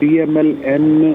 PMLN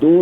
2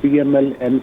PMLN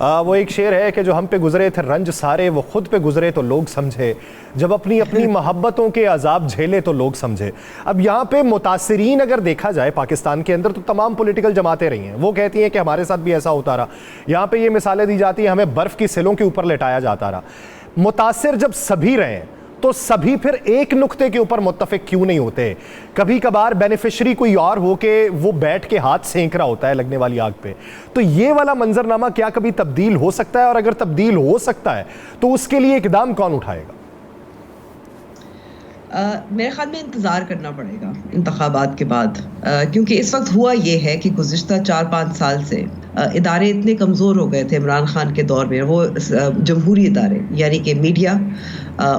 وہ ایک شعر ہے کہ جو ہم پہ گزرے تھے رنج سارے وہ خود پہ گزرے تو لوگ سمجھے، جب اپنی اپنی محبتوں کے عذاب جھیلے تو لوگ سمجھے۔ اب یہاں پہ متاثرین اگر دیکھا جائے پاکستان کے اندر تو تمام پولیٹیکل جماعتیں رہی ہیں، وہ کہتی ہیں کہ ہمارے ساتھ بھی ایسا ہوتا رہا، یہاں پہ یہ مثالیں دی جاتی ہیں ہمیں برف کی سلوں کے اوپر لٹایا جاتا رہا۔ متاثر جب سبھی رہے ہیں تو سبھی پھر ایک نقطے کے اوپر متفق کیوں نہیں ہوتے؟ کبھی کبھار بینیفیشری کوئی اور ہو کہ وہ بیٹھ کے ہاتھ سینک رہا ہوتا ہے لگنے والی آگ پہ۔ تو یہ والا منظرنامہ کیا کبھی تبدیل ہو سکتا ہے؟ اور اگر تبدیل ہو سکتا ہے تو اس کے لیے اقدام کون اٹھائے گا؟ میرے خیال میں انتظار کرنا پڑے گا انتخابات کے بعد، کیونکہ اس وقت ہوا یہ ہے کہ گزشتہ 4-5 سال سے ادارے اتنے کمزور ہو گئے تھے عمران خان کے دور میں، وہ جمہوری ادارے یعنی کہ میڈیا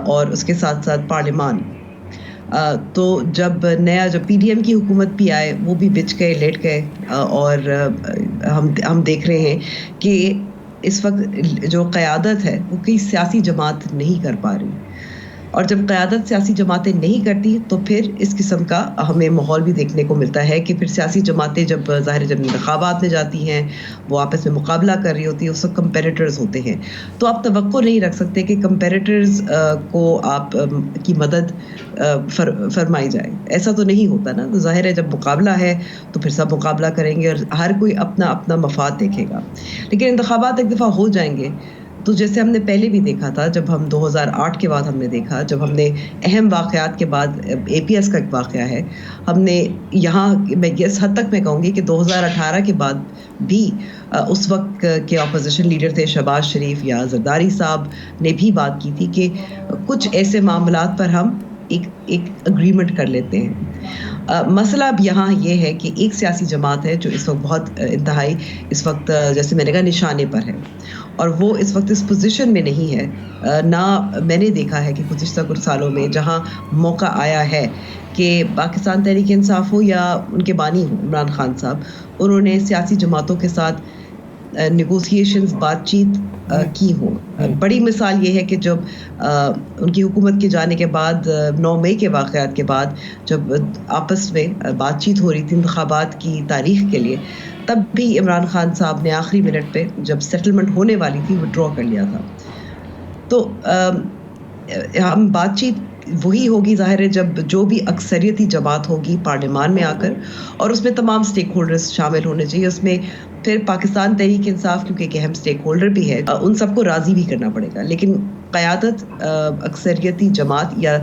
اور اس کے ساتھ ساتھ پارلیمان۔ تو جب پی ڈی ایم کی حکومت بھی آئے وہ بھی بچ گئے، لیٹ گئے، اور ہم دیکھ رہے ہیں کہ اس وقت جو قیادت ہے وہ کوئی سیاسی جماعت نہیں کر پا رہی، اور جب قیادت سیاسی جماعتیں نہیں کرتی تو پھر اس قسم کا ہمیں ماحول بھی دیکھنے کو ملتا ہے کہ پھر سیاسی جماعتیں جب انتخابات میں جاتی ہیں وہ آپس میں مقابلہ کر رہی ہوتی ہے، اس وقت کمپیریٹرز ہوتے ہیں، تو آپ توقع نہیں رکھ سکتے کہ کمپیریٹرز کو آپ کی مدد فرمائی جائے، ایسا تو نہیں ہوتا نا۔ تو ظاہر ہے جب مقابلہ ہے تو پھر سب مقابلہ کریں گے اور ہر کوئی اپنا اپنا مفاد دیکھے گا، لیکن انتخابات ایک دفعہ ہو جائیں گے تو جیسے ہم نے پہلے بھی دیکھا تھا، جب ہم 2008 کے بعد ہم نے دیکھا، جب ہم نے اہم واقعات کے بعد اے پی ایس کا ایک واقعہ ہے، ہم نے یہاں میں اس حد تک میں کہوں گی کہ 2018 کے بعد بھی اس وقت کے اپوزیشن لیڈر تھے شہباز شریف یا زرداری صاحب نے بھی بات کی تھی کہ کچھ ایسے معاملات پر ہم ایک اگریمنٹ کر لیتے ہیں۔ مسئلہ اب یہاں یہ ہے کہ ایک سیاسی جماعت ہے جو اس وقت بہت انتہائی اس وقت جیسے میں نے کہا نشانے پر ہے، اور وہ اس وقت اس پوزیشن میں نہیں ہے۔ نہ میں نے دیکھا ہے کہ گزشتہ کچھ سالوں میں جہاں موقع آیا ہے کہ پاکستان تحریک انصاف ہو یا ان کے بانی ہو عمران خان صاحب، انہوں نے سیاسی جماعتوں کے ساتھ نیگوسیشنز بات چیت کی ہو۔ بڑی مثال یہ ہے کہ جب ان کی حکومت کے جانے کے بعد 9 مئی کے واقعات کے بعد جب آپس میں بات چیت ہو رہی تھی انتخابات کی تاریخ کے لیے، تب بھی عمران خان صاحب نے آخری منٹ پہ جب سیٹلمنٹ ہونے والی تھی وڈرا کر لیا تھا۔ تو ہم بات چیت وہی ہوگی ظاہر ہے جب جو بھی اکثریتی جماعت ہوگی پارلیمان میں آ کر، اور اس میں تمام سٹیک ہولڈرز شامل ہونے چاہیے، اس میں پھر پاکستان تحریک انصاف کیونکہ ایک اہم سٹیک ہولڈر بھی ہے، ان سب کو راضی بھی کرنا پڑے گا، لیکن قیادت اکثریتی جماعت یا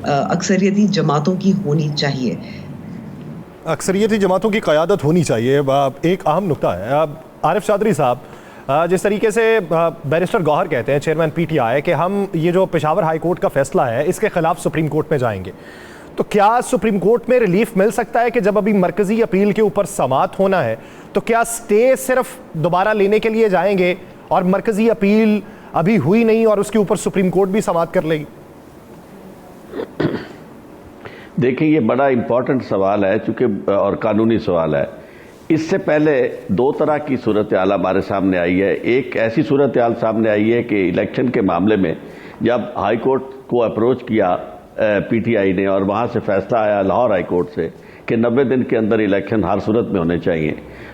اکثریتی جماعتوں کی ہونی چاہیے۔ اکثریتی جماعتوں کی قیادت ہونی چاہیے۔ ایک اہم نقطہ ہے عارف چودھری صاحب، جس طریقے سے بیرسٹر گوہر کہتے ہیں چیئرمین پی ٹی آئی کہ ہم یہ جو پشاور ہائی کورٹ کا فیصلہ ہے اس کے خلاف سپریم کورٹ میں جائیں گے، تو کیا سپریم کورٹ میں ریلیف مل سکتا ہے کہ جب ابھی مرکزی اپیل کے اوپر سماعت ہونا ہے تو کیا سٹے صرف دوبارہ لینے کے لیے جائیں گے اور مرکزی اپیل ابھی ہوئی نہیں اور اس کے اوپر سپریم کورٹ بھی سماعت کر لے گی؟ دیکھیں یہ بڑا امپورٹنٹ سوال ہے چونکہ اور قانونی سوال ہے۔ اس سے پہلے 2 طرح کی صورتحال ہمارے سامنے آئی ہے۔ ایک ایسی صورتحال سامنے آئی ہے کہ الیکشن کے معاملے میں جب ہائی کورٹ کو اپروچ کیا پی ٹی آئی نے اور وہاں سے فیصلہ آیا لاہور ہائی کورٹ سے کہ 90 دن کے اندر الیکشن ہر صورت میں ہونے چاہیے،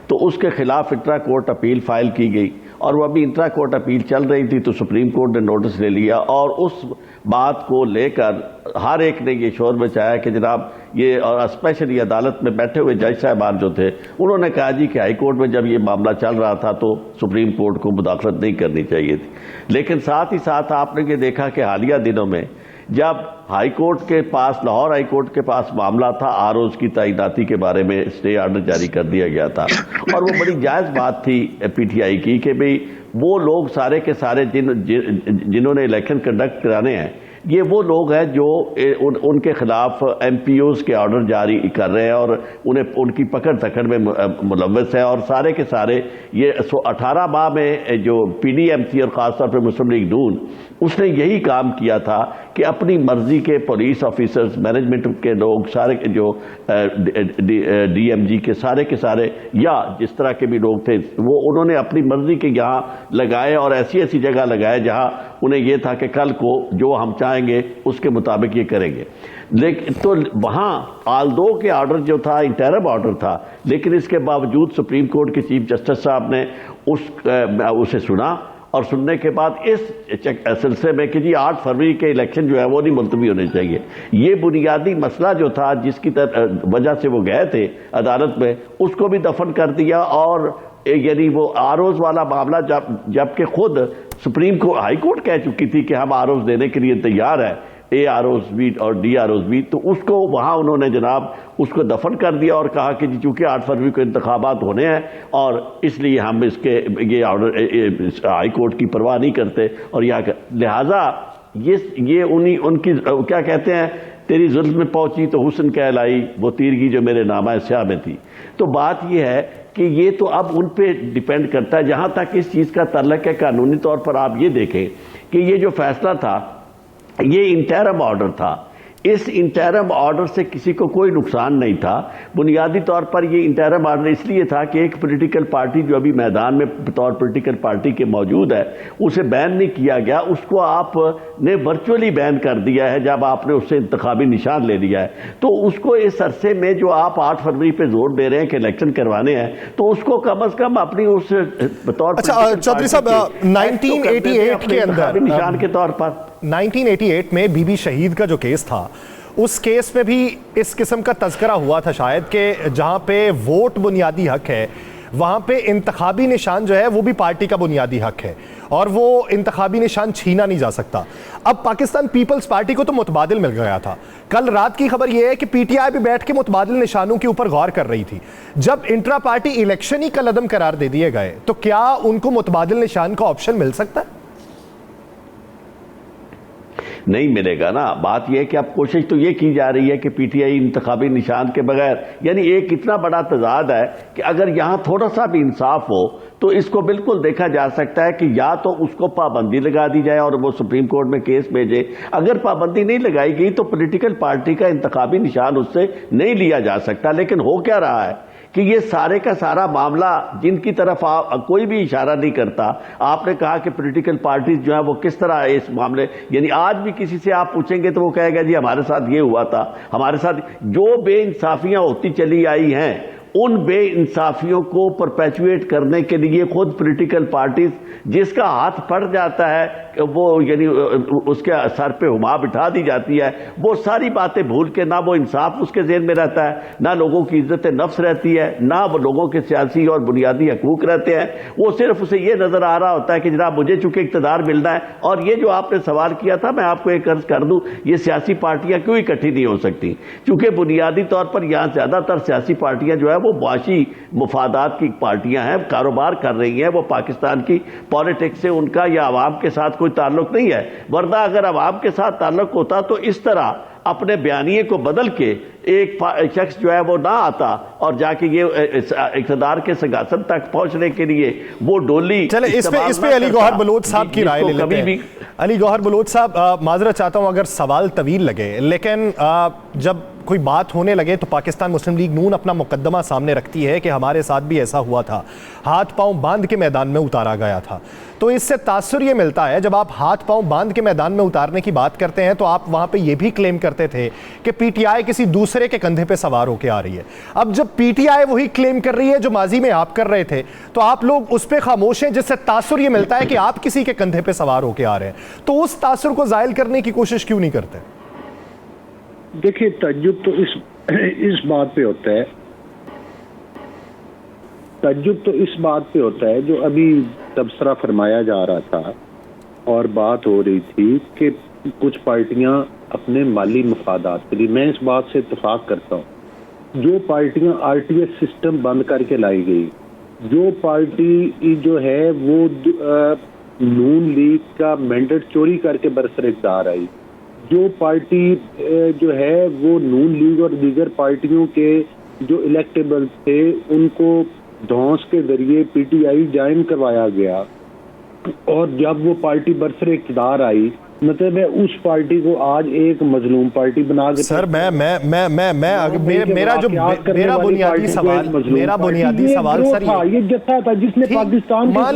تو اس کے خلاف انٹرا کورٹ اپیل فائل کی گئی، اور وہ ابھی انٹرا کورٹ اپیل چل رہی تھی تو سپریم کورٹ نے نوٹس لے لیا، اور اس بات کو لے کر ہر ایک نے یہ شور مچایا کہ جناب یہ، اور اسپیشلی عدالت میں بیٹھے ہوئے جج صاحبان جو تھے انہوں نے کہا جی کہ ہائی کورٹ میں جب یہ معاملہ چل رہا تھا تو سپریم کورٹ کو مداخلت نہیں کرنی چاہیے تھی۔ لیکن ساتھ ہی ساتھ آپ نے یہ دیکھا کہ حالیہ دنوں میں جب ہائی کورٹ کے پاس، لاہور ہائی کورٹ کے پاس معاملہ تھا آر اوز کی تعیناتی کے بارے میں اسٹے آرڈر جاری کر دیا گیا تھا، اور وہ بڑی جائز بات تھی پی ٹی آئی کی کہ بھئی وہ لوگ سارے کے سارے جنہوں نے الیکشن کنڈکٹ کرانے ہیں یہ وہ لوگ ہیں جو ان کے خلاف ایم پی اوز کے آرڈر جاری کر رہے ہیں اور ان کی پکڑ دکڑ میں ملوث ہیں، اور سارے کے سارے یہ 18 ماہ میں جو پی ڈی ایم سی اور خاص طور پہ مسلم لیگ نون اس نے یہی کام کیا تھا کہ اپنی مرضی کے پولیس آفیسرز، مینجمنٹ کے لوگ سارے جو ڈی ایم جی کے سارے یا جس طرح کے بھی لوگ تھے وہ انہوں نے اپنی مرضی کے یہاں لگائے، اور ایسی جگہ لگائے جہاں انہیں یہ تھا کہ کل کو جو ہم چاہیں گے اس کے مطابق یہ کریں گے۔ لیکن تو وہاں آلدو کے آرڈر جو تھا انٹرم آرڈر تھا، لیکن اس کے باوجود سپریم کورٹ کے چیف جسٹس صاحب نے اسے سنا اور سننے کے بعد اس سلسلے میں کہ جی 8 فروری کے الیکشن جو ہے وہ نہیں ملتوی ہونے چاہیے. یہ بنیادی مسئلہ جو تھا جس کی وجہ سے وہ گئے تھے عدالت میں, اس کو بھی دفن کر دیا. اور یعنی وہ آروز والا معاملہ جبکہ خود سپریم کورٹ ہائی کورٹ کہہ چکی تھی کہ ہم آروز دینے کے لیے تیار ہیں, اے آروز بھی اور ڈی آروز بھی, تو اس کو وہاں انہوں نے جناب اس کو دفن کر دیا اور کہا کہ جی چونکہ 8 فروری کو انتخابات ہونے ہیں اور اس لیے ہم اس کے یہ آرڈر ہائی کورٹ کی پرواہ نہیں کرتے. اور لہٰذا یہ ان کی کیا کہتے ہیں, تیری ظلم میں پہنچی تو حسن کہلائی وہ تیرگی جو میرے نامہ سیاہ میں تھی. تو بات یہ ہے کہ یہ تو اب ان پہ ڈیپینڈ کرتا ہے. جہاں تک اس چیز کا تعلق ہے قانونی طور پر آپ یہ دیکھیں کہ یہ جو فیصلہ تھا یہ انٹرم آرڈر تھا. اس انٹرم آرڈر سے کسی کو کوئی نقصان نہیں تھا. بنیادی طور پر یہ انٹرم آرڈر اس لیے تھا کہ ایک پولیٹیکل پارٹی جو ابھی میدان میں بطور پولیٹیکل پارٹی کے موجود ہے اسے بین نہیں کیا گیا, اس کو آپ نے ورچولی بین کر دیا ہے جب آپ نے اس سے انتخابی نشان لے لیا ہے. تو اس کو اس عرصے میں جو آپ 8 فروری پہ زور دے رہے ہیں کہ الیکشن کروانے ہیں تو اس کو کم از کم اپنی اس بطور چودھری صاحب 1988 کے اندر نشان کے طور پر 1988 میں بی بی شہید کا جو کیس تھا اس کیس میں بھی اس قسم کا تذکرہ ہوا تھا شاید کہ جہاں پہ ووٹ بنیادی حق ہے وہاں پہ انتخابی نشان جو ہے وہ بھی پارٹی کا بنیادی حق ہے اور وہ انتخابی نشان چھینا نہیں جا سکتا. اب پاکستان پیپلز پارٹی کو تو متبادل مل گیا تھا. کل رات کی خبر یہ ہے کہ پی ٹی آئی بھی بیٹھ کے متبادل نشانوں کے اوپر غور کر رہی تھی. جب انٹرا پارٹی الیکشن ہی کل عدم قرار دے دیے گئے تو کیا ان کو متبادل نشان کا آپشن مل سکتا ہے؟ نہیں ملے گا نا. بات یہ ہے کہ اب کوشش تو یہ کی جا رہی ہے کہ پی ٹی آئی انتخابی نشان کے بغیر, یعنی ایک اتنا بڑا تضاد ہے کہ اگر یہاں تھوڑا سا بھی انصاف ہو تو اس کو بالکل دیکھا جا سکتا ہے کہ یا تو اس کو پابندی لگا دی جائے اور وہ سپریم کورٹ میں کیس بھیجے. اگر پابندی نہیں لگائی گئی تو پولیٹیکل پارٹی کا انتخابی نشان اس سے نہیں لیا جا سکتا. لیکن ہو کیا رہا ہے کہ یہ سارے کا سارا معاملہ جن کی طرف کوئی بھی اشارہ نہیں کرتا. آپ نے کہا کہ پولیٹیکل پارٹیز جو ہیں وہ کس طرح اس معاملے, یعنی آج بھی کسی سے آپ پوچھیں گے تو وہ کہے گا جی ہمارے ساتھ یہ ہوا تھا, ہمارے ساتھ جو بے انصافیاں ہوتی چلی آئی ہیں ان بے انصافیوں کو پرپیچویٹ کرنے کے لیے خود پولیٹیکل پارٹیز جس کا ہاتھ پڑ جاتا ہے وہ یعنی اس کے سر پہ ہما بٹھا دی جاتی ہے, وہ ساری باتیں بھول کے نہ وہ انصاف اس کے ذہن میں رہتا ہے, نہ لوگوں کی عزت نفس رہتی ہے, نہ وہ لوگوں کے سیاسی اور بنیادی حقوق رہتے ہیں. وہ صرف اسے یہ نظر آ رہا ہوتا ہے کہ جناب مجھے چونکہ اقتدار ملنا ہے. اور یہ جو آپ نے سوال کیا تھا میں آپ کو ایک عرض کر دوں, یہ سیاسی پارٹیاں کیوں اکٹھی نہیں ہو سکتی؟ کیونکہ بنیادی طور پر یہاں زیادہ تر سیاسی پارٹیاں جو ہے وہ معاشی مفادات کی پارٹیاں ہیں, کاروبار کر رہی ہیں. وہ پاکستان کی پالیٹکس سے ان کا یا عوام کے ساتھ کوئی تعلق نہیں ہے. ورنہ اگر عوام کے ساتھ تعلق ہوتا تو اس طرح اپنے بیانیے کو بدل کے ایک شخص جو ہے وہ نہ آتا اور جا کے یہ اقتدار کے سنگاسن تک پہنچنے کے لیے وہ ڈولی. چلے اس پہ علی گوہر بلوچ صاحب کی رائے لے لیتے ہیں. علی گوہر بلوچ صاحب, معذرت چاہتا ہوں اگر سوال طویل لگے, لیکن جب کوئی بات ہونے لگے تو پاکستان مسلم لیگ نون اپنا مقدمہ سامنے رکھتی ہے کہ ہمارے ساتھ بھی ایسا ہوا تھا, ہاتھ پاؤں باندھ کے میدان میں اتارا گیا تھا. تو اس سے تاثر یہ ملتا ہے جب آپ ہاتھ پاؤں باندھ کے میدان میں اتارنے کی بات کرتے ہیں تو آپ وہاں پہ یہ بھی کلیم کرتے تھے کہ پی ٹی آئی کسی دوسرے کے کندھے پہ سوار ہو کے آ رہی ہے. اب جب پی ٹی آئی وہی کلیم کر رہی ہے جو ماضی میں آپ کر رہے تھے تو آپ لوگ اس پہ خاموش ہیں, جس سے تاثر یہ ملتا ہے کہ آپ کسی کے کندھے پہ سوار ہو کے آ رہے ہیں. تو اس تاثر کو زائل کرنے کی کوشش کیوں نہیں کرتے؟ دیکھیے تعجب تو اس بات پہ ہوتا ہے, تعجب تو اس بات پہ ہوتا ہے جو ابھی تبصرہ فرمایا جا رہا تھا اور بات ہو رہی تھی کہ کچھ پارٹیاں اپنے مالی مفادات کے لیے, میں اس بات سے اتفاق کرتا ہوں, جو پارٹیاں آر ٹی ایس سسٹم بند کر کے لائی گئی, جو پارٹی جو ہے وہ نون لیگ کا مینڈیٹ چوری کر کے برسر اقتدار آئی, جو پارٹی جو ہے وہ نون لیگ اور دیگر پارٹیوں کے جو الیکٹیبل تھے ان کو دھونس کے ذریعے پی ٹی آئی جوائن کروایا گیا, اور جب وہ پارٹی برسر اقتدار آئی مطلب ہے اس پارٹی کو آج ایک مظلوم پارٹی بنا کے. سر میرا بنیادی سوال سر یہ جتھا تھا جس نے پاکستان مان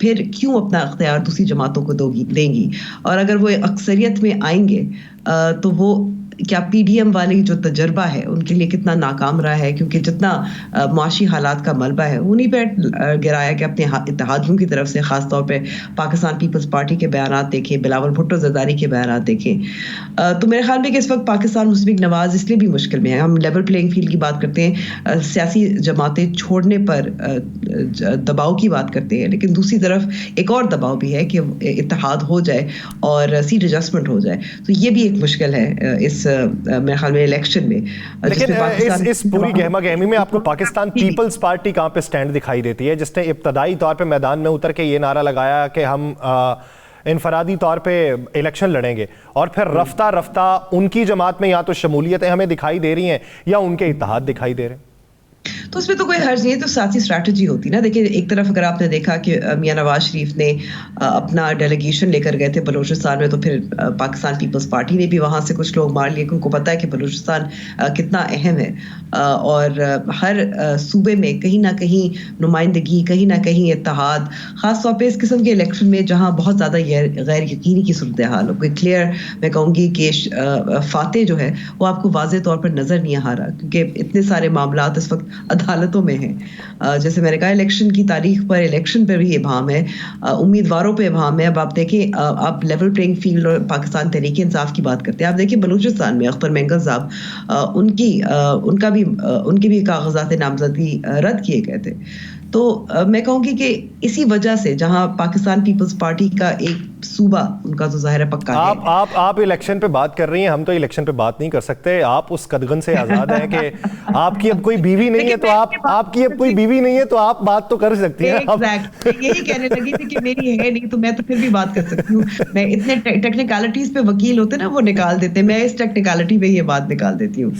پھر کیوں اپنا اختیار دوسری جماعتوں کو دیں گی, اور اگر وہ اکثریت میں آئیں گے تو وہ کیا پی ڈی ایم والی جو تجربہ ہے ان کے لیے کتنا ناکام رہا ہے, کیونکہ جتنا معاشی حالات کا ملبہ ہے انہیں پہ گرایا کہ اپنے اتحادیوں کی طرف سے, خاص طور پہ پاکستان پیپلز پارٹی کے بیانات دیکھیں, بلاول بھٹو زرداری کے بیانات دیکھیں. تو میرے خیال میں کہ اس وقت پاکستان مسلم لیگ نواز اس لیے بھی مشکل میں ہے. ہم لیول پلینگ فیلڈ کی بات کرتے ہیں, سیاسی جماعتیں چھوڑنے پر دباؤ کی بات کرتے ہیں, لیکن دوسری طرف ایک اور دباؤ بھی ہے کہ اتحاد ہو جائے اور سیٹ ایڈجسٹمنٹ ہو جائے. تو یہ بھی ایک مشکل ہے اس میرے خیال میں الیکشن میں. لیکن اس پوری گہما گہمی میں آپ کو پاکستان پیپلز پارٹی کہاں پہ سٹینڈ دکھائی دیتی ہے, جس نے ابتدائی طور پہ میدان میں اتر کے یہ نعرہ لگایا کہ ہم انفرادی طور پہ الیکشن لڑیں گے, اور پھر رفتہ رفتہ ان کی جماعت میں یا تو شمولیتیں ہمیں دکھائی دے رہی ہیں یا ان کے اتحاد دکھائی دے رہے ہیں. تو اس میں تو کوئی حرج نہیں ہے, تو سیاسی اسٹریٹجی ہوتی نا. دیکھیں ایک طرف اگر آپ نے دیکھا کہ میاں نواز شریف نے اپنا ڈیلیگیشن لے کر گئے تھے بلوچستان میں, تو پھر پاکستان پیپلز پارٹی نے بھی وہاں سے کچھ لوگ مار لیے, کیونکہ ان کو پتہ ہے کہ بلوچستان کتنا اہم ہے, اور ہر صوبے میں کہیں نہ کہیں نمائندگی, کہیں نہ کہیں اتحاد, خاص طور پہ اس قسم کے الیکشن میں جہاں بہت زیادہ غیر یقینی کی صورتحال ہو. کوئی کلیئر میں کہوں گی کہ فاتح جو ہے وہ آپ کو واضح طور پر نظر نہیں آ رہا, کیونکہ اتنے سارے معاملات اس وقت عدالتوں میں ہیں. جیسے میں نے کہا الیکشن کی تاریخ پر, الیکشن پر بھی ابہام ہے, امیدواروں پہ ابہام ہے. اب آپ دیکھیں, آپ لیول پلینگ فیلڈ اور پاکستان تحریک انصاف کی بات کرتے ہیں, آپ دیکھیں بلوچستان میں اختر مینگل صاحب ان کے بھی کاغذات نامزدگی رد کیے گئے تھے. تو میں کہوں گی کہ اسی وجہ سے جہاں پاکستان پیپلز پارٹی کا ایک صوبہ ان کا تو ظاہر ہے پکا ہے. آپ الیکشن پہ بات کر رہی ہیں, ہم تو الیکشن پہ بات نہیں کر سکتے. آپ اس قدغن سے آزاد ہیں کہ آپ کی اب کوئی بیوی نہیں ہے, تو آپ کی اب کوئی بیوی نہیں ہے تو آپ بات تو کر سکتی ہیں. یہی کہنے لگی تھی کہ میری ہے نہیں, تو میں تو پھر بھی بات کر سکتی ہوں. میں اتنے ٹیکنیکلٹیز پہ وکیل ہوتے نا وہ نکال دیتے, میں اس ٹیکنیکلٹی پہ یہ بات نکال دیتی ہوں.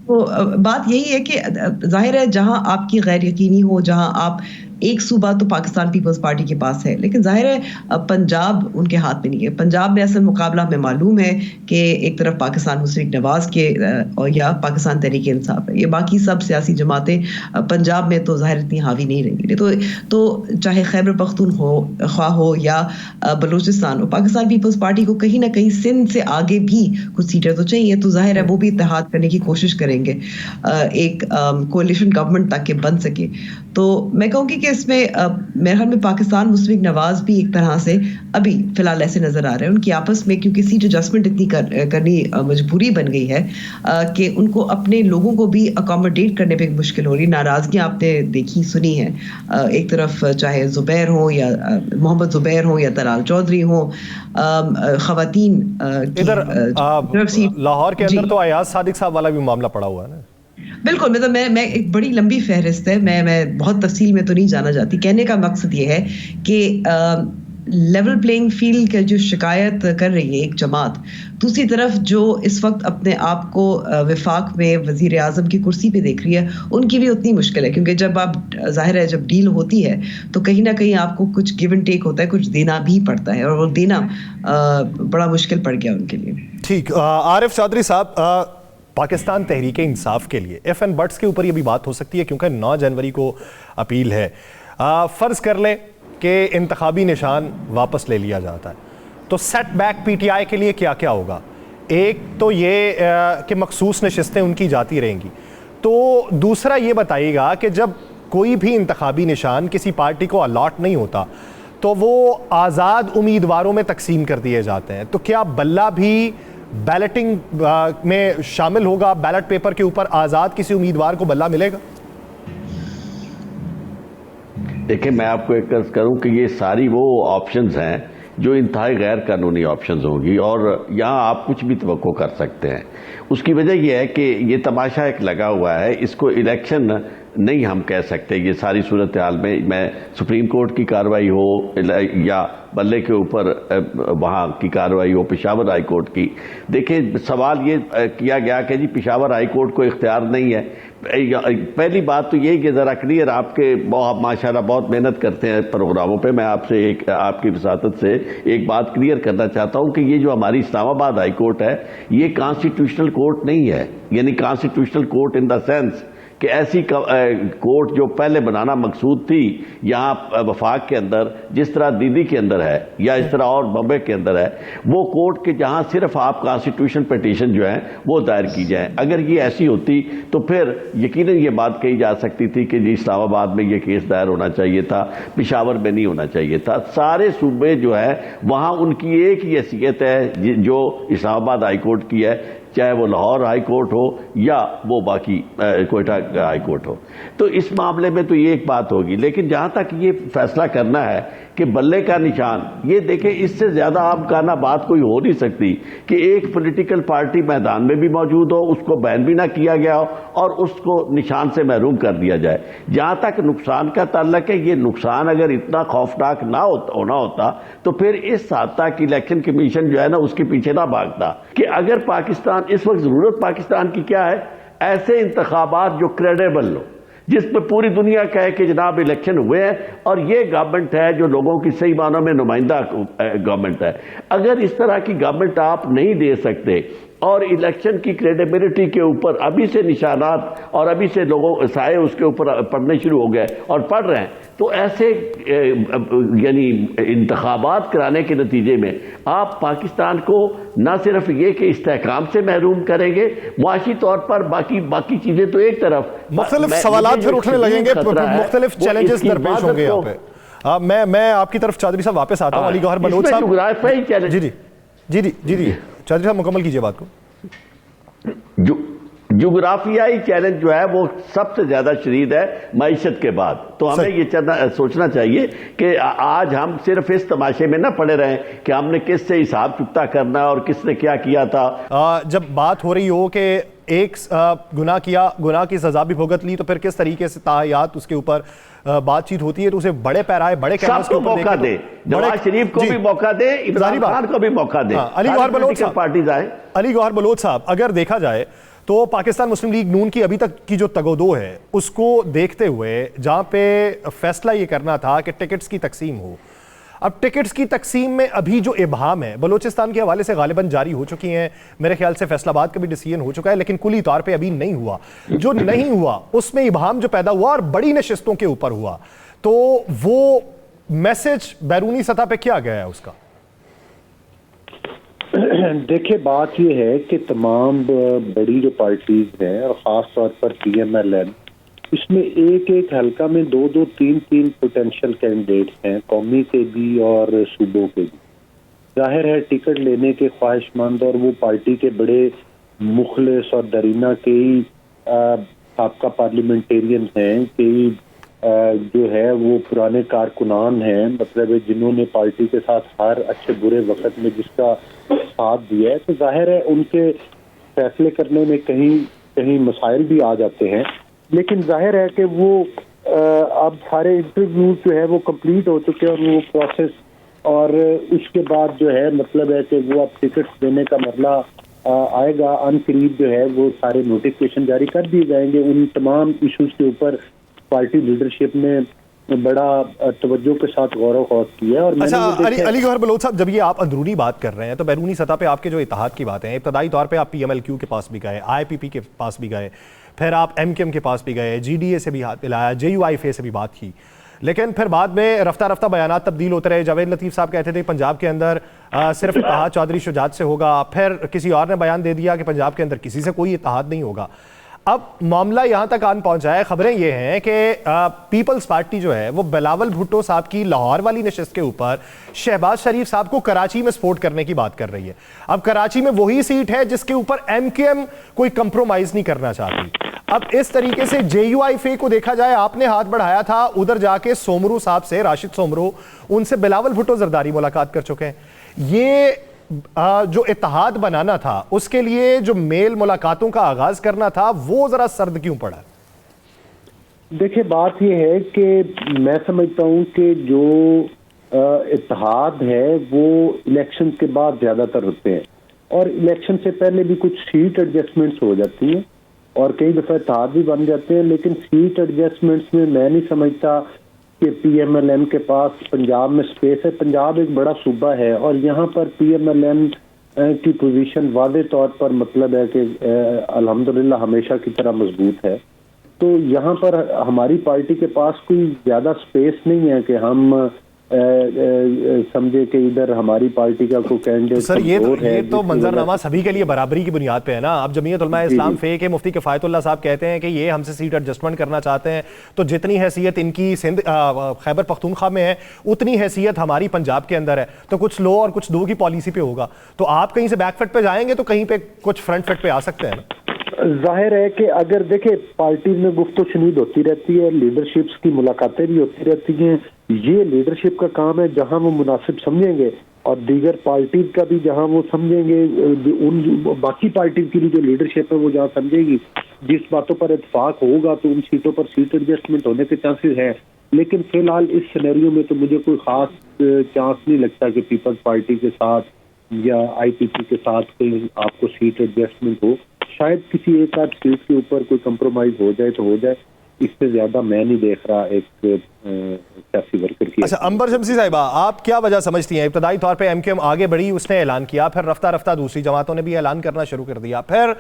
تو بات یہی ہے کہ ظاہر ہے جہاں آپ کی غیر یقینی ہو, جہاں آپ ایک صوبہ تو پاکستان پیپلز پارٹی کے پاس ہے, لیکن ظاہر ہے پنجاب ان کے ہاتھ میں نہیں ہے. پنجاب میں اصل مقابلہ ہمیں معلوم ہے کہ ایک طرف پاکستان مسلم لیگ نواز کے یا پاکستان تحریک انصاف ہے, یہ باقی سب سیاسی جماعتیں پنجاب میں تو ظاہر اتنی حاوی نہیں رہیں گی. تو چاہے خیبر پختونخوا ہو یا بلوچستان ہو, پاکستان پیپلز پارٹی کو کہیں نہ کہیں سندھ سے آگے بھی کچھ سیٹیں تو چاہیے. تو ظاہر ہے وہ بھی اتحاد کرنے کی کوشش کریں گے ایک کولیشن گورنمنٹ تاکہ بن سکے. تو میں کہوں گی کہ اس میں میرے خیال میں پاکستان مسلم لیگ نواز بھی ایک طرح سے ابھی فی الحال ایسے نظر آ رہے ہیں ان کی آپس میں, کیونکہ سیٹ ایڈجسٹمنٹ اتنی کرنی مجبوری بن گئی ہے کہ ان کو اپنے لوگوں کو بھی اکاموڈیٹ کرنے پہ مشکل ہو رہی. ناراضگیاں آپ نے دیکھی سنی ہیں, ایک طرف چاہے زبیر ہوں یا محمد زبیر ہوں یا طلال چودھری ہوں, خواتین ادھر لاہور کے اندر تو ایاز صادق صاحب والا بھی معاملہ پڑا ہوا ہے نا. بالکل, مطلب میں ایک بڑی لمبی فہرست ہے, میں بہت تفصیل میں تو نہیں جانا چاہتی. کہنے کا مقصد یہ ہے کہ لیول پلینگ فیلڈ کا جو شکایت کر رہی ہے ایک جماعت, دوسری طرف جو اس وقت اپنے آپ کو وفاق میں وزیر اعظم کی کرسی پہ دیکھ رہی ہے, ان کی بھی اتنی مشکل ہے, کیونکہ جب آپ ظاہر ہے جب ڈیل ہوتی ہے تو کہیں نہ کہیں آپ کو کچھ گیو اینڈ ٹیک ہوتا ہے, کچھ دینا بھی پڑتا ہے, اور وہ دینا بڑا مشکل پڑ گیا ان کے لیے. ٹھیک, عارف چودھری صاحب, پاکستان تحریک انصاف کے لیے ایف این بٹس کے اوپر یہ بھی بات ہو سکتی ہے کیونکہ 9 جنوری کو اپیل ہے. فرض کر لیں کہ انتخابی نشان واپس لے لیا جاتا ہے, تو setback P T I کے لیے کیا کیا ہوگا؟ ایک تو یہ کہ مخصوص نشستیں ان کی جاتی رہیں گی, تو دوسرا یہ بتائیے گا کہ جب کوئی بھی انتخابی نشان کسی پارٹی کو الاٹ نہیں ہوتا تو وہ آزاد امیدواروں میں تقسیم کر دیے جاتے ہیں, تو کیا بلہ بھی بیلٹنگ میں شامل ہوگا؟ بیلٹ پیپر کے اوپر آزاد کسی امیدوار کو بلہ ملے گا؟ دیکھیں, میں آپ کو ایک عرض کروں کہ یہ ساری وہ آپشنز ہیں جو انتہائی غیر قانونی آپشنز ہوں گی, اور یہاں آپ کچھ بھی توقع کر سکتے ہیں. اس کی وجہ یہ ہے کہ یہ تماشا ایک لگا ہوا ہے, اس کو الیکشن نہیں ہم کہہ سکتے. یہ ساری صورتحال میں سپریم کورٹ کی کارروائی ہو یا بلے کے اوپر وہاں کی کارروائی ہو, پشاور ہائی کورٹ کی. دیکھیں, سوال یہ کیا گیا کہ جی پشاور ہائی کورٹ کو اختیار نہیں ہے. پہلی بات تو یہ کہ ذرا کلیئر, آپ کے ماشاءاللہ بہت محنت کرتے ہیں پروگراموں پہ, میں آپ سے آپ کی وساطت سے ایک بات کلیئر کرنا چاہتا ہوں کہ یہ جو ہماری اسلام آباد ہائی کورٹ ہے یہ کانسٹیٹیوشنل کورٹ نہیں ہے. یعنی constitutional court in the sense کہ ایسی کورٹ جو پہلے بنانا مقصود تھی یہاں وفاق کے اندر، جس طرح دیدی کے اندر ہے یا اس طرح اور بمبے کے اندر ہے، وہ کورٹ کے جہاں صرف آپ کانسٹیٹیوشن پیٹیشن جو ہیں وہ دائر کی جائیں. اگر یہ ایسی ہوتی تو پھر یقیناً یہ بات کہی جا سکتی تھی کہ جی اسلام آباد میں یہ کیس دائر ہونا چاہیے تھا، پشاور میں نہیں ہونا چاہیے تھا. سارے صوبے جو ہے وہاں ان کی ایک ہی حیثیت ہے جو اسلام آباد ہائی کورٹ کی ہے، چاہے وہ لاہور ہائی کورٹ ہو یا وہ باقی کوئٹہ ہائی کورٹ ہو. تو اس معاملے میں تو یہ ایک بات ہوگی. لیکن جہاں تک یہ فیصلہ کرنا ہے کہ بلے کا نشان، یہ دیکھیں اس سے زیادہ عام کارنہ بات کوئی ہو نہیں سکتی کہ ایک پولیٹیکل پارٹی میدان میں بھی موجود ہو، اس کو بین بھی نہ کیا گیا ہو اور اس کو نشان سے محروم کر دیا جائے. جہاں تک نقصان کا تعلق ہے، یہ نقصان اگر اتنا خوفناک نہ ہونا ہوتا تو پھر اس حد تک الیکشن کمیشن جو ہے نا اس کے پیچھے نہ بھاگتا. کہ اگر پاکستان اس وقت ضرورت پاکستان کی کیا ہے؟ ایسے انتخابات جو کریڈیبل ہو، جس پہ پوری دنیا کہے کہ جناب الیکشن ہوئے ہیں اور یہ گورنمنٹ ہے جو لوگوں کی صحیح معنوں میں نمائندہ گورنمنٹ ہے. اگر اس طرح کی گورنمنٹ آپ نہیں دے سکتے اور الیکشن کی کریڈیبلٹی کے اوپر ابھی سے نشانات اور ابھی سے لوگوں سائے اس کے اوپر پڑنے شروع ہو گئے اور پڑھ رہے ہیں، تو ایسے یعنی انتخابات کرانے کے نتیجے میں آپ پاکستان کو نہ صرف یہ کہ استحکام سے محروم کریں گے، معاشی طور پر باقی چیزیں تو ایک طرف مختلف سوالات پھر اٹھنے لگیں گے، مختلف چیلنجز درپیش ہوں گے یہاں پہ. میں آپ کی طرف چودھری صاحب واپس آتا ہوں. علی گوہر بلوچ صاحب، جی چودھری صاحب مکمل کیجئے بات کو. جغرافیائی چیلنج جو ہے وہ سب سے زیادہ شدید ہے معیشت کے بعد. تو ہمیں یہ سوچنا چاہیے کہ آج ہم صرف اس تماشے میں نہ پڑے رہیں کہ ہم نے کس سے حساب چکتا کرنا ہے اور کس نے کیا کیا تھا. جب بات ہو رہی ہو کہ ایک گناہ کیا، گناہ کی سزا بھی بھگت لی، تو پھر کس طریقے سے تاحیات اس کے اوپر بات چیت ہوتی ہے تو اسے بڑے پیرائے بڑے کینوس کے اوپر موقع دے، نواز شریف کو بھی موقع دے، عمران خان کو بھی موقع دے. علی گوہر بلوچ صاحب، اگر دیکھا جائے تو پاکستان مسلم لیگ نون کی ابھی تک کی جو تگودو ہے اس کو دیکھتے ہوئے جہاں پہ فیصلہ یہ کرنا تھا کہ ٹکٹس کی تقسیم ہو، اب ٹکٹس کی تقسیم میں ابھی جو ابہام ہے بلوچستان کے حوالے سے غالباً جاری ہو چکی ہیں، میرے خیال سے فیصل آباد کا بھی ڈیسیژن ہو چکا ہے، لیکن کلی طور پہ ابھی نہیں ہوا. جو نہیں ہوا اس میں ابہام جو پیدا ہوا اور بڑی نشستوں کے اوپر ہوا، تو وہ میسج بیرونی سطح پہ کیا گیا ہے اس کا؟ دیکھیں بات یہ ہے کہ تمام بڑی جو پارٹیز ہیں اور خاص طور پر پی ایم ایل این، اس میں ایک حلقہ میں دو تین پوٹینشیل کینڈیڈیٹس ہیں، قومی کے بھی اور صوبوں کے بھی. ظاہر ہے ٹکٹ لینے کے خواہش مند اور وہ پارٹی کے بڑے مخلص اور درینہ کئی سابقہ پارلیمنٹیرین ہیں، کئی جو ہے وہ پرانے کارکنان ہیں، مطلب جنہوں نے پارٹی کے ساتھ ہر اچھے برے وقت میں جس کا ساتھ دیا ہے. تو ظاہر ہے ان کے فیصلے کرنے میں کہیں مسائل بھی آ جاتے ہیں. لیکن ظاہر ہے کہ وہ اب سارے انٹرویوز جو ہے وہ کمپلیٹ ہو چکے ہیں اور وہ پروسیس، اور اس کے بعد جو ہے مطلب ہے کہ وہ اب ٹکٹ دینے کا مرحلہ آئے گا. ان قریب جو ہے وہ سارے نوٹیفکیشن جاری کر دیے جائیں گے. ان تمام ایشوز کے اوپر پارٹی لیڈرشپ نے بڑا توجہ کے ساتھ غور و خوض کیا ہے. اور علی گوہر بلوچ صاحب، جب یہ آپ اندرونی بات کر رہے ہیں تو بیرونی سطح پہ آپ کے جو اتحاد کی باتیں ہیں، ابتدائی طور پہ آپ پی ایم ایل کیو کے پاس بھی گئے، آئی پی پی کے پاس بھی گئے، پھر آپ ایم کیو ایم کے پاس بھی گئے، جی ڈی اے سے بھی ہاتھ ملایا، جے یو آئی ایف اے سے بھی بات کی، لیکن پھر بعد میں رفتہ رفتہ بیانات تبدیل ہوتے رہے. جاوید لطیف صاحب کہتے تھے پنجاب کے اندر صرف اتحاد چودھری شجاعت سے ہوگا، پھر کسی اور نے بیان دے دیا کہ پنجاب کے اندر کسی سے کوئی اتحاد نہیں ہوگا. اب معاملہ یہاں تک آن پہنچا ہے، خبریں یہ ہیں کہ پیپلز پارٹی جو ہے وہ بلاول بھٹو صاحب کی لاہور والی نشست کے اوپر شہباز شریف صاحب کو کراچی میں سپورٹ کرنے کی بات کر رہی ہے. اب کراچی میں وہی سیٹ ہے جس کے اوپر ایم کیو ایم کوئی کمپرومائز نہیں کرنا چاہتی. اب اس طریقے سے جے یو آئی ایف اے کو دیکھا جائے، آپ نے ہاتھ بڑھایا تھا ادھر جا کے سومرو صاحب سے، راشد سومرو، ان سے بلاول بھٹو زرداری ملاقات کر چکے ہیں. یہ جو اتحاد بنانا تھا اس کے لیے جو میل ملاقاتوں کا آغاز کرنا تھا وہ ذرا سرد کیوں پڑا؟ دیکھیں بات یہ ہے کہ میں سمجھتا ہوں کہ جو اتحاد ہے وہ الیکشن کے بعد زیادہ تر ہوتے ہیں، اور الیکشن سے پہلے بھی کچھ سیٹ ایڈجسٹمنٹس ہو جاتی ہیں اور کئی دفعہ اتحاد بھی بن جاتے ہیں. لیکن سیٹ ایڈجسٹمنٹس میں نہیں سمجھتا کہ پی ایم ایل این کے پاس پنجاب میں سپیس ہے. پنجاب ایک بڑا صوبہ ہے اور یہاں پر پی ایم ایل این کی پوزیشن واضح طور پر مطلب ہے کہ الحمدللہ ہمیشہ کی طرح مضبوط ہے. تو یہاں پر ہماری پارٹی کے پاس کوئی زیادہ سپیس نہیں ہے کہ ہم سمجھے کہ ادھر ہماری پارٹی کا کوئی کینڈیڈیٹ سر یہ تو منظرنامہ سبھی کے لیے برابری کی بنیاد پہ ہے نا. اب جمعیت علماء اسلام فے کے مفتی کفایت اللہ صاحب کہتے ہیں کہ یہ ہم سے سیٹ ایڈجسٹمنٹ کرنا چاہتے ہیں, تو جتنی حیثیت ان کی سندھ خیبر پختونخوا میں ہے اتنی حیثیت ہماری پنجاب کے اندر ہے, تو کچھ لو اور کچھ دو کی پالیسی پہ ہوگا. تو آپ کہیں سے بیک فٹ پہ جائیں گے تو کہیں پہ کچھ فرنٹ فٹ پہ آ سکتے ہیں نا. ظاہر ہے کہ اگر دیکھیں پارٹی میں گفت و شنید ہوتی رہتی ہے, لیڈرشپس کی ملاقاتیں بھی ہوتی رہتی ہیں, یہ لیڈرشپ کا کام ہے جہاں وہ مناسب سمجھیں گے, اور دیگر پارٹیز کا بھی جہاں وہ سمجھیں گے, ان باقی پارٹیز کی بھی جو لیڈرشپ ہے وہ جہاں سمجھے گی, جس باتوں پر اتفاق ہوگا تو ان سیٹوں پر سیٹ ایڈجسٹمنٹ ہونے کے چانسز ہیں. لیکن فی الحال اس سینیریو میں تو مجھے کوئی خاص چانس نہیں لگتا کہ پیپلز پارٹی کے ساتھ یا آئی پی پی کے ساتھ کوئی آپ کو سیٹ ایڈجسٹمنٹ ہو. شاید کسی ایک آدھ سیٹ کے اوپر کوئی کمپرومائز ہو جائے تو ہو جائے, اس سے زیادہ میں نہیں دیکھ رہا ایک سیاسی ورکر کی. اچھا انبر شمسی صاحبہ, آپ کیا وجہ سمجھتی ہیں؟ ابتدائی طور پہ ایم کیو ایم آگے بڑھی, اس نے اعلان کیا, پھر رفتہ رفتہ دوسری جماعتوں نے بھی اعلان کرنا شروع کر دیا, پھر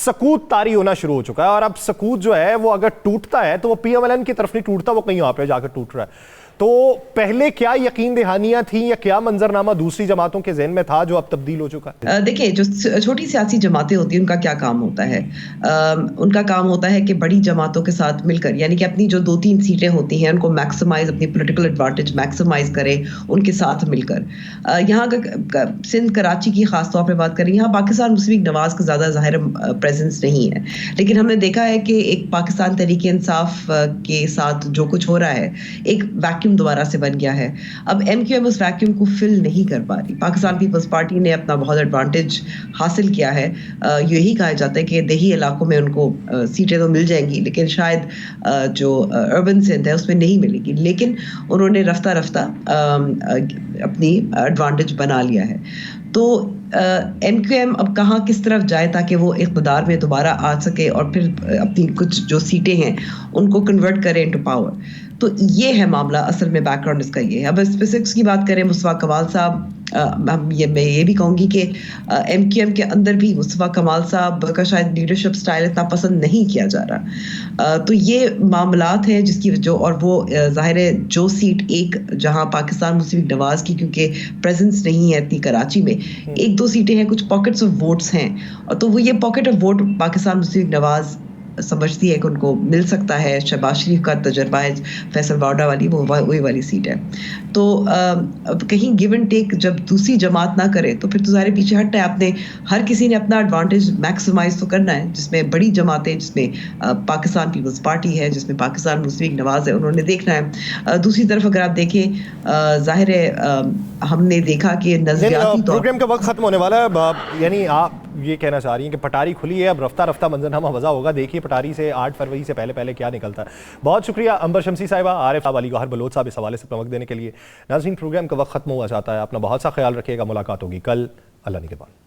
سکوت طاری ہونا شروع ہو چکا ہے, اور اب سکوت جو ہے وہ اگر ٹوٹتا ہے تو وہ پی ایم ایل این کی طرف نہیں ٹوٹتا, وہ کہیں وہاں پہ جا کر ٹوٹ رہا ہے. تو پہلے کیا یقین دہانیاں تھیں یا کیا منظرنامہ دوسری جماعتوں کے ذہن میں تھا جو اب تبدیل ہو چکا ہے؟ دیکھیں جو چھوٹی سیاسی جماعتیں ہوتی ہیں ان کا کیا کام ہوتا ہے, ان کا کام ہوتا ہے کہ بڑی جماعتوں کے ساتھ مل کر, یعنی کہ اپنی جو 2-3 سیٹیں ہوتی ہیں ان کو میکسیمائز, اپنی پولیٹیکل ایڈوانٹیج میکسیمائز کرے ان کے ساتھ مل کر. یہاں کا سندھ کراچی کی خاص طور پہ بات کریں, یہاں پاکستان مسلم لیگ نواز کا زیادہ ظاہر پریزنس نہیں ہے, لیکن ہم نے دیکھا ہے کہ ایک پاکستان تحریک انصاف کے ساتھ جو کچھ ہو رہا ہے ایک ویکیوم دوبارہ سے بن گیا ہے. اب ایم کیو ایم اس ویکیوم کو فل نہیں کر پا رہی. پاکستان پیپلز پارٹی نے اپنا بہت ایڈوانٹیج حاصل کیا ہے. یہی کہا جاتا ہے کہ دیہی علاقوں میں ان کو سیٹیں تو مل جائیں گی, لیکن شاید جو اربن سندھ ہے اس میں نہیں ملے گی. لیکن انہوں نے رفتہ رفتہ اپنی ایڈوانٹیج بنا لیا ہے. تو ایم کیو ایم اب کہاں کس طرف جائے تاکہ وہ اقتدار میں دوبارہ آ سکے اور پھر اپنی کچھ جو سیٹیں ہیں ان کو کنورٹ کرے انٹو پاور. تو یہ ہے معاملہ, اصل میں بیک گراؤنڈ اس کا یہ ہے. اب اسپیسکس کی بات کریں, مصطفیٰ کمال صاحب, میں یہ بھی کہوں گی کہ ایم کیو ایم کے اندر بھی مصطفیٰ کمال صاحب کا شاید لیڈرشپ سٹائل اتنا پسند نہیں کیا جا رہا. تو یہ معاملات ہیں جس کی جو, اور وہ ظاہر ہے جو سیٹ ایک جہاں پاکستان مسلم لیگ نواز کی کیونکہ پریزنس نہیں ہے اتنی کراچی میں, 1-2 سیٹیں ہیں, کچھ پاکٹس آف ووٹس ہیں, تو وہ یہ pocket of vote Pakistan Muslim League Nawaz سمجھتی ہے کہ ان کو مل سکتا ہے. شہباز شریف کا تجربہ ہے فیصل وارڈا والی, وہ وہی والی سیٹ ہے. تو کہیں گیو اینڈ ٹیک جب دوسری جماعت نہ کرے تو پھر تو ظاہر پیچھے ہٹنا ہے. آپ نے ہر کسی نے اپنا ایڈوانٹیج میکسیمائز تو کرنا ہے, جس میں بڑی جماعتیں, جس میں پاکستان پیپلز پارٹی ہے, جس میں پاکستان مسلم لیگ نواز ہے, انہوں نے دیکھنا ہے. دوسری طرف اگر آپ دیکھیں, ظاہر ہے ہم نے دیکھا کہ نظریاتی طور پروگرام کا وقت ختم ہونے والا ہے, یعنی آپ یہ کہنا چاہ رہی ہیں کہ پٹاری کھلی ہے, اب رفتہ رفتہ منظرنامہ وضع ہوگا. دیکھیے پٹاری سے 8 فروری سے پہلے کیا نکلتا ہے. بہت شکریہ انبر شمسی صاحبہ, عارف صاحب, علی گوہر بلوچ صاحب اس حوالے سے اپنا وقت دینے کے لیے. ناظرین پروگرام کا وقت ختم ہوا چاہتا ہے, اپنا بہت سا خیال رکھیے گا. ملاقات ہوگی کل, اللہ نگہبان.